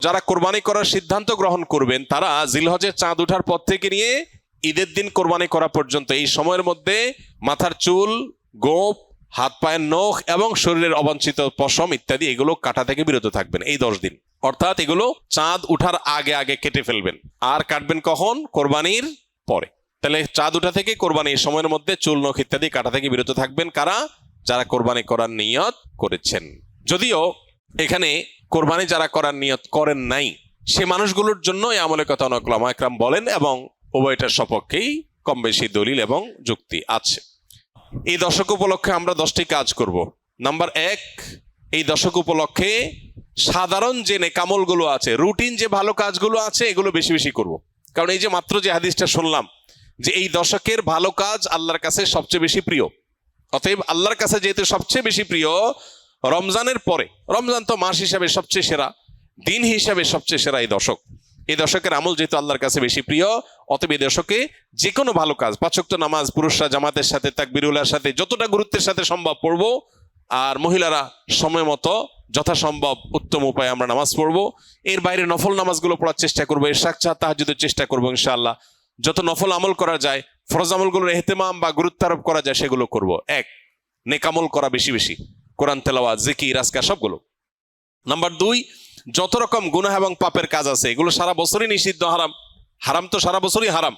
যারা কোরবানি করার সিদ্ধান্ত গ্রহণ করবেন তারা জিলহজের চাঁদ ওঠার পর থেকে নিয়ে ঈদের দিন কোরবানি করা পর্যন্ত এই সময়ের মধ্যে মাথার চুল, গোঁফ, হাত পায়ের নখ এবং শরীরের অবাঞ্ছিত পশম ইত্যাদি এগুলো কাটা থেকে বিরত থাকবেন এই 10 দিন। অর্থাৎ এগুলো চাঁদ উঠার আগে আগে কেটে ফেলবেন। আর কাটবেন কখন? কোরবানির পরে। তাহলে চাঁদ উঠা থেকে কোরবানি এই সময়ের মধ্যে চুল, নখ ইত্যাদি কাটা থেকে বিরত থাকবেন কারা? যারা কোরবানি করার নিয়ত করেছেন। যদিও এখানে কোরবানি যারা করার নিয়ত করেন নাই সে মানুষগুলোর জন্য এই আমলের কথা অনেক উলামা একরাম বলেন এবং উভয়টার সপক্ষেই কম বেশি দলিল এবং যুক্তি আছে। এই দশক উপলক্ষে আমরা 10টি কাজ করব। নাম্বার 1, এই দশক উপলক্ষে সাধারণ যে নেকামলগুলো আছে, রুটিন যে ভালো কাজগুলো আছে এগুলো বেশি বেশি করব। কারণ এই যে মাত্র যে হাদিসটা শুনলাম যে এই দশকের ভালো কাজ আল্লাহর কাছে সবচেয়ে বেশি প্রিয়, অতএব আল্লাহর কাছে যেহেতু সবচেয়ে বেশি প্রিয়, রমজানের পরে, রমজান তো মাস হিসাবে সবচেয়ে সেরা, দিন হিসাবে সবচেয়ে সেরা এই দশক, এই দশকের আমল যেহেতু আল্লাহর কাছে বেশি প্রিয়, অতএব এই দশকে যে কোনো ভালো কাজ, 5 ওয়াক্ত নামাজ পুরুষরা জামাতের সাথে তাকবীরুল্লাহর সাথে যতটা গুরুত্বের সাথে সম্ভব পড়বো, আর মহিলারা সময় মতো যথাসম্ভব উত্তম উপায়ে আমরা নামাজ পড়বো। এর বাইরে নফল নামাজগুলো পড়ার চেষ্টা করবো, ইশরাক তাহাজ্জুদের চেষ্টা করবো ইনশাআল্লাহ। যত নফল আমল করা যায়, ফরজ আমলগুলোর ইহতিমাম বা গুরুত্ব আরোপ করা যায় সেগুলো করব। 1, নেকামল করা বেশি বেশি, কোরআন তেলাওয়াত, জিকির, আজকার সবগুলো। নাম্বার 2, যত রকম গুনাহ এবং পাপের কাজ আছে এগুলো সারা বছরই নিষিদ্ধ, হারাম। হারাম তো সারা বছরই হারাম।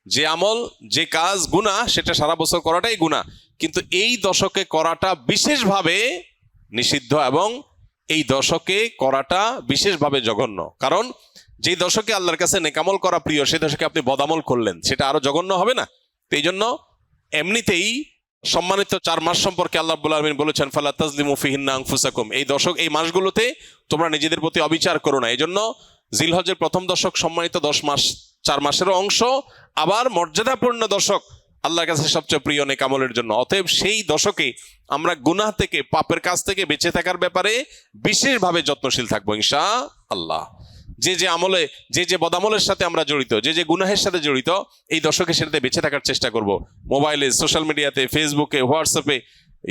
যে আমল, যে কাজ গুনাহ সেটা সারা বছর করাটাই গুনাহ, কিন্তু এই দশকে করাটা বিশেষভাবে নিষিদ্ধ এবং এই দশকে করাটা বিশেষভাবে জঘন্য। কারণ যে দশকে আল্লাহর কাছে নেকামল করা প্রিয় সে দশকে আপনি বদামল করলেন, সেটা আরো জঘন্য হবে না? তো এই জন্য এমনিতেই সম্মানিত 4 মাস সম্পর্কে আল্লাহ রাব্বুল আলামিন বলেছেন, ফালা তাজলিমু ফিহিন্না আনফুসাকুম, এই দশক, এই মাসগুলোতে তোমরা নিজেদের প্রতি অবিচার করো না। এই জন্য জিলহজের প্রথম দশক সম্মানিত 10 মাস, 4 মাসেরও অংশ, আবার মর্যাদাপূর্ণ দশক, আল্লাহর কাছে সবচেয়ে প্রিয় নেকামলের জন্য। অতএব সেই দশকে আমরা গুনাহ থেকে, পাপের কাজ থেকে বেঁচে থাকার ব্যাপারে বিশেষভাবে যত্নশীল থাকবো ইনশাআল্লাহ। যে যে আমলে, যে যে বদামলের সাথে আমরা জড়িত, যে যে গুনাহের সাথে জড়িত, এই দশকে সেটাতে বেঁচে থাকার চেষ্টা করব। মোবাইলে, সোশ্যাল মিডিয়াতে, ফেসবুকে, হোয়াটসঅ্যাপে,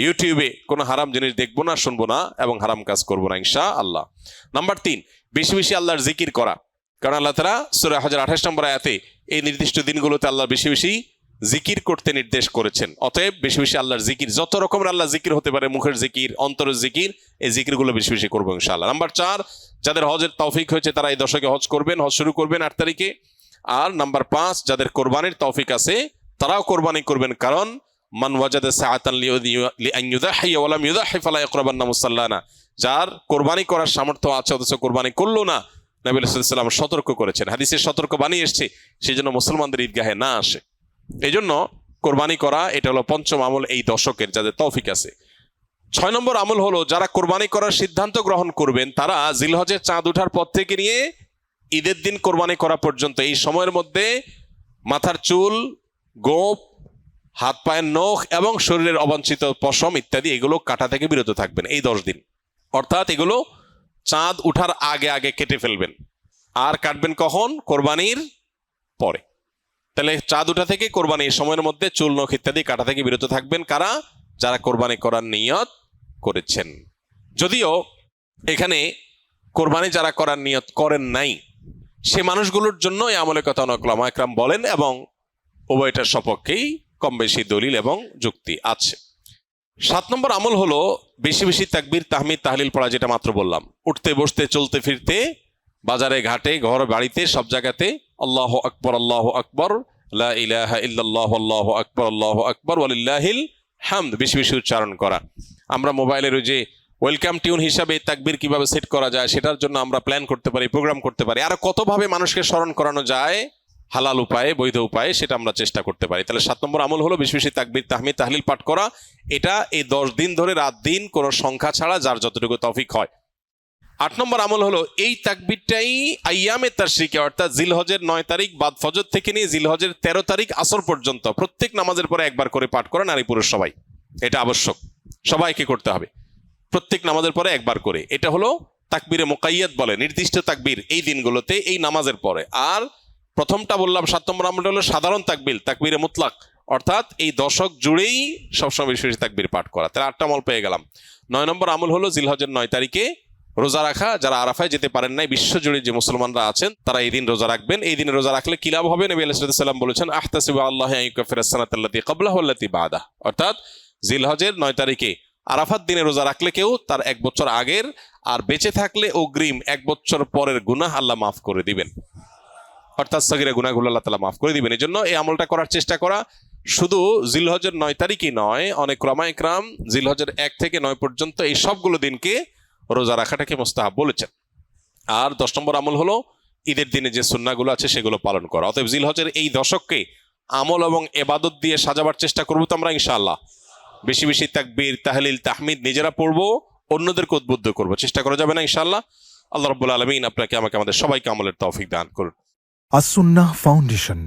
ইউটিউবে কোনো হারাম জিনিস দেখবো না, শুনবো না এবং হারাম কাজ করবো না ইনশাআল্লাহ। নাম্বার 3, বেশি বেশি আল্লাহর জিকির করা। কারণ আল্লাহ তাআলা সূরা হজর 28 নম্বর আয়াতে এই নির্দিষ্ট দিনগুলোতে আল্লাহ বেশি বেশি জিকির করতে নির্দেশ করেছেন। অতএব বেশি বেশি আল্লাহর জিকির, যত রকমের আল্লাহ জিকির হতে পারে, মুখের জিকির, অন্তরের জিকির, এই জিকিরগুলো বেশি বেশি করবো ইনশাআল্লাহ। নাম্বার 4, যাদের হজের তৌফিক হয়েছে তারা এই দশকে হজ করবেন, হজ শুরু করবেন 8 তারিখে। আর নাম্বার 5, যাদের কোরবানির তৌফিক আছে তারাও কোরবানি করবেন, কারণ মান ওয়াজাদা সাআতান লিআন ইউযাহি ওয়া লাম ইউযাহি ফালা ইয়াকরাবান্না মুসাল্লানা, যার কোরবানি করার সামর্থ্য আছে অথচ কোরবানি করলো না, নবী সাল্লাল্লাহু আলাইহি ওয়াসাল্লাম সতর্ক করেছেন, হাদিসে সতর্ক বানিয়ে এসেছে, সেই জন্য মুসলমানদের ঈদগাহে না আসে। এই জন্য কোরবানি করা এটা হলো 5ম আমল এই দশকের, যাদের তৌফিক আছে। 6 নম্বর আমল হলো যারা কোরবানি করার সিদ্ধান্ত গ্রহণ করবেন তারা জিলহজের চাঁদ ওঠার পর থেকে নিয়ে ঈদের দিন কোরবানি করা পর্যন্ত এই সময়ের মধ্যে মাথার চুল, গোঁফ, হাত পায়ের নখ এবং শরীরের অবাঞ্ছিত পশম ইত্যাদি এগুলো কাটা থেকে বিরত থাকবেন এই 10 দিন। অর্থাৎ এগুলো চাঁদ উঠার আগে আগে কেটে ফেলবেন। আর কাটবেন কখন? কোরবানির পরে। তাহলে চাঁদ উঠা থেকে কোরবানি এই সময়ের মধ্যে চুল, নখ ইত্যাদি কাটা থেকে বিরত থাকবেন কারা? যারা কোরবানি করার নিয়ত করেছেন। যদিও এখানে কোরবানি যারা করার নিয়ত করেন নাই সে মানুষগুলোর জন্য এই আমলের কথা অনেক উলামা একরাম বলেন এবং উভয়টার সপক্ষেই কম বেশি দলিল এবং যুক্তি আছে। 7 নম্বর আমল হলো বেশি বেশি তাকবীর, তাহমিদ, তাহলিল পড়া, যেটা মাত্র বললাম। উঠতে বসতে, চলতে ফিরতে, বাজারে ঘাটে, ঘর বাড়িতে, সব জায়গাতে আল্লাহু আকবার, আল্লাহু আকবার, লা ইলাহা ইল্লাল্লাহু, আল্লাহু আকবার, আল্লাহু আকবার, ওয়ালিল্লাহিল হামদ বেশি বেশি উচ্চারণ করা। আমরা মোবাইলের ওই যে ওয়েলকাম টিউন হিসাবে তাকবীর কিভাবে সেট করা যায় সেটার জন্য আমরা প্ল্যান করতে পারি, প্রোগ্রাম করতে পারি। আর কতভাবে মানুষকে স্মরণ করানো যায় হালাল উপায়ে, বৈধ উপায়ে, সেটা আমরা চেষ্টা করতে পারি। তাহলে 7 নম্বর আমল হলো বেশি বেশি তাকবীর, তাহমিদ, তাহলিল পাঠ করা। এটা এই 10 দিন ধরে রাত দিন কোনো সংখ্যা ছাড়া যার যতটুকু তৌফিক হয়। 8 নম্বর আমল হলো এই তাকবীরটাই আইয়ামে তাশরিকে, অর্থাৎ জিলহজের 9 তারিখ বাদ ফজর থেকে নিয়ে জিলহজের 13 তারিখ আসর পর্যন্ত প্রত্যেক নামাজের পরে একবার করে পাঠ করা, নারী পুরুষ সবাই। এটা আবশ্যক, সবাইকে করতে হবে প্রত্যেক নামাজের পরে একবার করে। এটা হলো তাকবীরে মুকাইয়াদ বলে, নির্দিষ্ট তাকবীর এই দিনগুলোতে এই নামাজের পরে। আর প্রথমটা বললাম 7 নম্বর আমলটা হলো সাধারণ তাকবীর, তাকবীরে মুতলাক, অর্থাৎ এই দশক জুড়েই সবসময় বেশি বেশি তাকবীর পাঠ করা। তাহলে 8টা আমল পেয়ে গেলাম। 9 নম্বর আমল হলো জিলহজের 9 তারিখে রোজা রাখা, যারা আরাফায় যেতে পারেন নাই, বিশ্বজুড়ে যে মুসলমানরা আছেন তারা এই দিন রোজা রাখবেন। এই দিনে রোজা রাখলে কি লাভ হবে? নবী আলাইহিস সালাম বলেছেন, আহতাসিবু আল্লাহ আন ইউকাফিরা আস-সানাতাল্লাতী ক্বাবলাহু ওয়াল্লাতী বা'দাহু। অর্থাৎ জিলহজের 9 তারিখে আরাফাত দিনে রোজা রাখলে কেউ তার 1 বছর আগের আর বেঁচে থাকলে অগ্রিম 1 বছর পরের গুনাহ আল্লাহ মাফ করে দিবেন। অর্থাৎ সগীরা গুনাহগুলো আল্লাহ তাআলা মাফ করে দিবেন। এজন্য এই আমলটা করার চেষ্টা করা। শুধু জিলহজের 9 তারিখই নয়, অনেক উলামায়ে কেরাম জিলহজের 1 থেকে 9 পর্যন্ত এই সবগুলো দিনকে রোজা রাখাটাকে মুস্তাহাব বলেছেন। আর 10 নম্বর আমল হলো ঈদের দিনে যে সুন্নাহগুলো আছে সেগুলো পালন করা। অতএব জিলহজের এই দশককে আমল এবং ইবাদত দিয়ে সাজাবার চেষ্টা করবো তো আমরা ইনশাআল্লাহ। বেশি বেশি তাকবীর, তাহলিল, তাহমিদ নিজেরা পড়বো, অন্যদেরকে উদ্বুদ্ধ করবো। চেষ্টা করা যাবে না ইনশাআল্লাহ। আল্লাহ রাব্বুল আলামিন আপনাকে আমাকে আমাদের সবাইকে আমলের তৌফিক দান করুন। আস-সুন্নাহ ফাউন্ডেশন,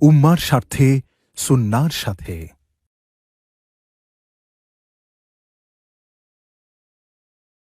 উম্মার স্বার্থে সুন্নাহর সাথে।